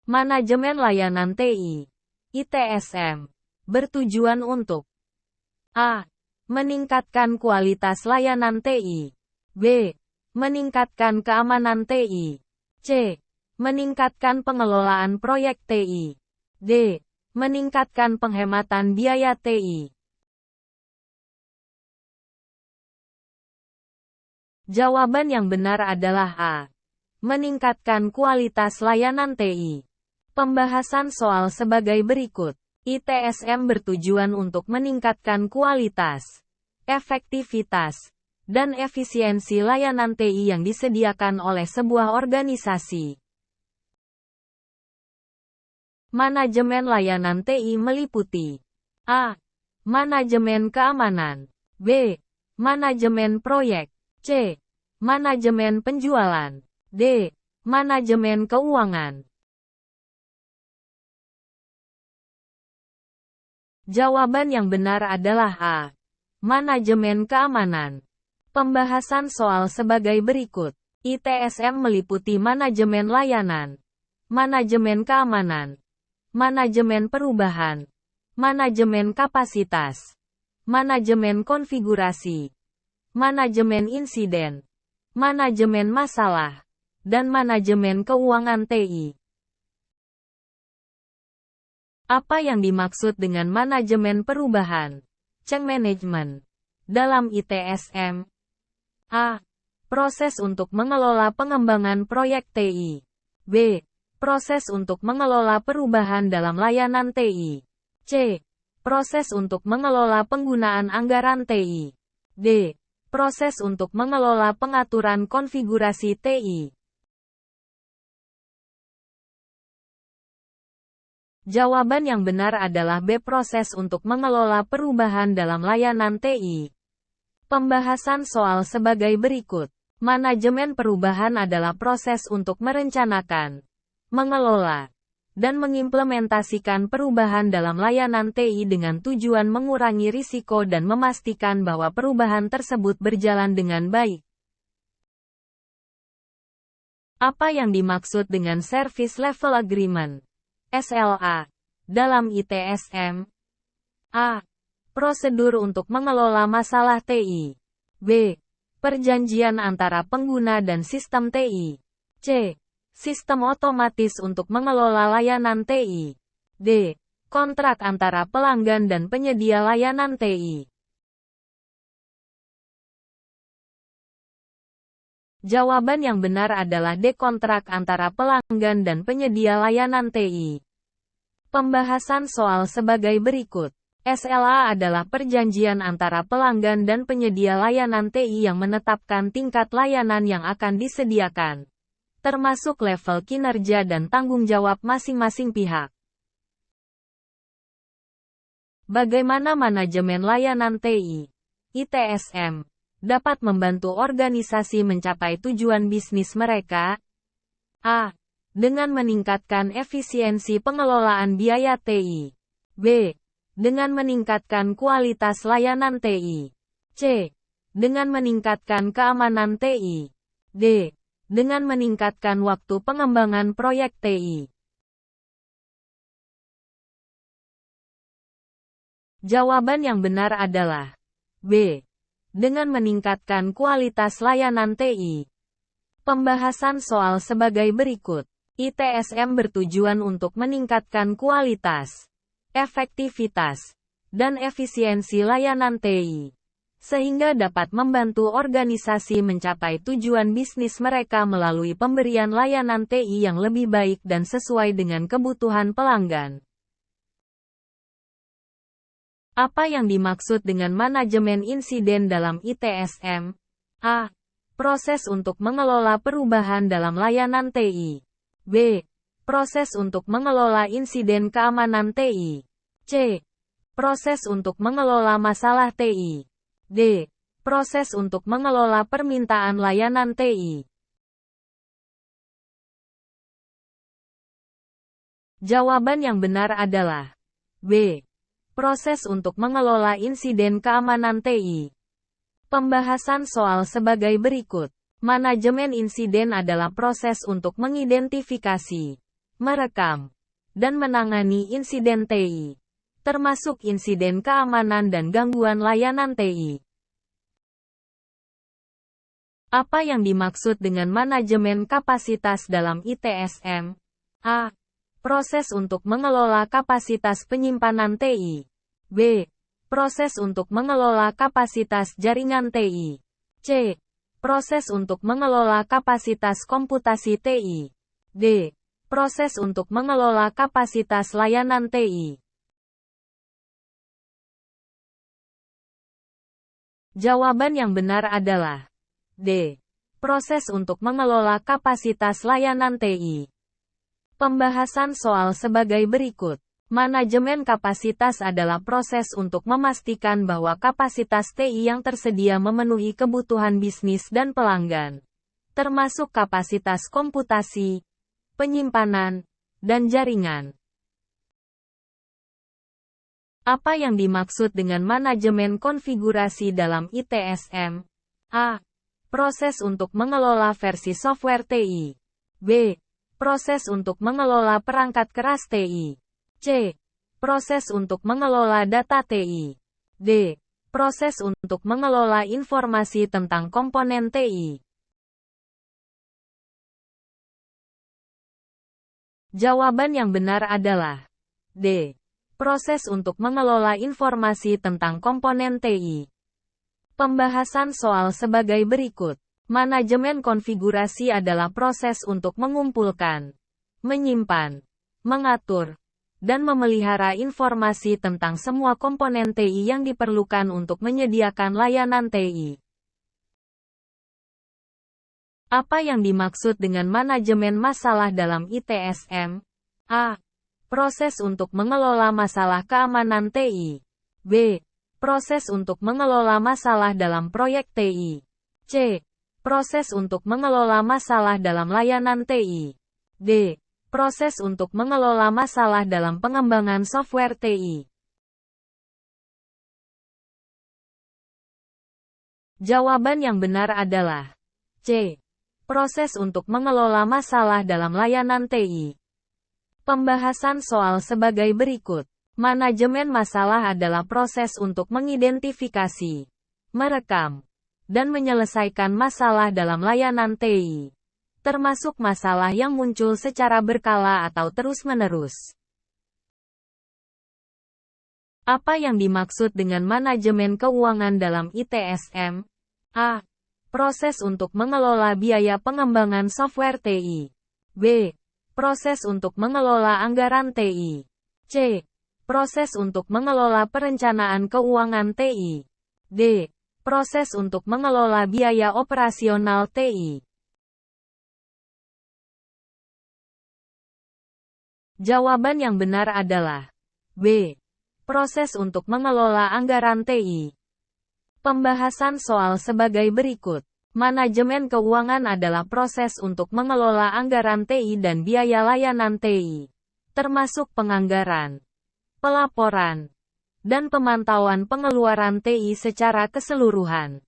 Manajemen Layanan TI (ITSM) bertujuan untuk A. Meningkatkan kualitas layanan TI. B. Meningkatkan keamanan TI. C. Meningkatkan pengelolaan proyek TI. D. Meningkatkan penghematan biaya TI. Jawaban yang benar adalah A. Meningkatkan kualitas layanan TI. Pembahasan soal sebagai berikut. ITSM bertujuan untuk meningkatkan kualitas, efektivitas, dan efisiensi layanan TI yang disediakan oleh sebuah organisasi. Manajemen layanan TI meliputi A. Manajemen keamanan. B. Manajemen proyek. C. Manajemen penjualan. D. Manajemen keuangan. Jawaban yang benar adalah A. Manajemen keamanan. Pembahasan soal sebagai berikut. ITSM meliputi manajemen layanan, manajemen keamanan, manajemen perubahan, manajemen kapasitas, manajemen konfigurasi, manajemen insiden, manajemen masalah, dan manajemen keuangan TI. Apa yang dimaksud dengan manajemen perubahan, change management, dalam ITSM? A. Proses untuk mengelola pengembangan proyek TI. B. Proses untuk mengelola perubahan dalam layanan TI. C. Proses untuk mengelola penggunaan anggaran TI. D. Proses untuk mengelola pengaturan konfigurasi TI. Jawaban yang benar adalah B. Proses untuk mengelola perubahan dalam layanan TI. Pembahasan soal sebagai berikut. Manajemen perubahan adalah proses untuk merencanakan, mengelola, dan mengimplementasikan perubahan dalam layanan TI dengan tujuan mengurangi risiko dan memastikan bahwa perubahan tersebut berjalan dengan baik. Apa yang dimaksud dengan Service Level Agreement (SLA) dalam ITSM? A. Prosedur untuk mengelola masalah TI. B. Perjanjian antara pengguna dan sistem TI. C. Sistem otomatis untuk mengelola layanan TI. D. Kontrak antara pelanggan dan penyedia layanan TI. Jawaban yang benar adalah D. Kontrak antara pelanggan dan penyedia layanan TI. Pembahasan soal sebagai berikut. SLA adalah perjanjian antara pelanggan dan penyedia layanan TI yang menetapkan tingkat layanan yang akan disediakan, termasuk level kinerja dan tanggung jawab masing-masing pihak. Bagaimana manajemen layanan TI (ITSM) dapat membantu organisasi mencapai tujuan bisnis mereka? A. Dengan meningkatkan efisiensi pengelolaan biaya TI. B. Dengan meningkatkan kualitas layanan TI. C. Dengan meningkatkan keamanan TI. D. Dengan meningkatkan waktu pengembangan proyek TI. Jawaban yang benar adalah B. Dengan meningkatkan kualitas layanan TI. Pembahasan soal sebagai berikut. ITSM bertujuan untuk meningkatkan kualitas, efektivitas, dan efisiensi layanan TI, sehingga dapat membantu organisasi mencapai tujuan bisnis mereka melalui pemberian layanan TI yang lebih baik dan sesuai dengan kebutuhan pelanggan. Apa yang dimaksud dengan manajemen insiden dalam ITSM? A. Proses untuk mengelola perubahan dalam layanan TI. B. Proses untuk mengelola insiden keamanan TI. C. Proses untuk mengelola masalah TI. D. Proses untuk mengelola permintaan layanan TI. Jawaban yang benar adalah B. Proses untuk mengelola insiden keamanan TI. Pembahasan soal sebagai berikut. Manajemen insiden adalah proses untuk mengidentifikasi, merekam, dan menangani insiden TI, termasuk insiden keamanan dan gangguan layanan TI. Apa yang dimaksud dengan manajemen kapasitas dalam ITSM? A. Proses untuk mengelola kapasitas penyimpanan TI. B. Proses untuk mengelola kapasitas jaringan TI. C. Proses untuk mengelola kapasitas komputasi TI. D. Proses untuk mengelola kapasitas layanan TI. Jawaban yang benar adalah D. Proses untuk mengelola kapasitas layanan TI. Pembahasan soal sebagai berikut. Manajemen kapasitas adalah proses untuk memastikan bahwa kapasitas TI yang tersedia memenuhi kebutuhan bisnis dan pelanggan, termasuk kapasitas komputasi, penyimpanan, dan jaringan. Apa yang dimaksud dengan manajemen konfigurasi dalam ITSM? A. Proses untuk mengelola versi software TI. B. Proses untuk mengelola perangkat keras TI. C. Proses untuk mengelola data TI. D. Proses untuk mengelola informasi tentang komponen TI. Jawaban yang benar adalah D. Proses untuk mengelola informasi tentang komponen TI. Pembahasan soal sebagai berikut. Manajemen konfigurasi adalah proses untuk mengumpulkan, menyimpan, mengatur, dan memelihara informasi tentang semua komponen TI yang diperlukan untuk menyediakan layanan TI. Apa yang dimaksud dengan manajemen masalah dalam ITSM? A. Proses untuk mengelola masalah keamanan TI. B. Proses untuk mengelola masalah dalam proyek TI. C. Proses untuk mengelola masalah dalam layanan TI. D. Proses untuk mengelola masalah dalam pengembangan software TI. Jawaban yang benar adalah C. Proses untuk mengelola masalah dalam layanan TI. Pembahasan soal sebagai berikut. Manajemen masalah adalah proses untuk mengidentifikasi, merekam, dan menyelesaikan masalah dalam layanan TI, termasuk masalah yang muncul secara berkala atau terus-menerus. Apa yang dimaksud dengan manajemen keuangan dalam ITSM? A. Proses untuk mengelola biaya pengembangan software TI. B. Proses untuk mengelola anggaran TI. C. Proses untuk mengelola perencanaan keuangan TI. D. Proses untuk mengelola biaya operasional TI. Jawaban yang benar adalah B. Proses untuk mengelola anggaran TI. Pembahasan soal sebagai berikut. Manajemen keuangan adalah proses untuk mengelola anggaran TI dan biaya layanan TI, termasuk penganggaran, pelaporan, dan pemantauan pengeluaran TI secara keseluruhan.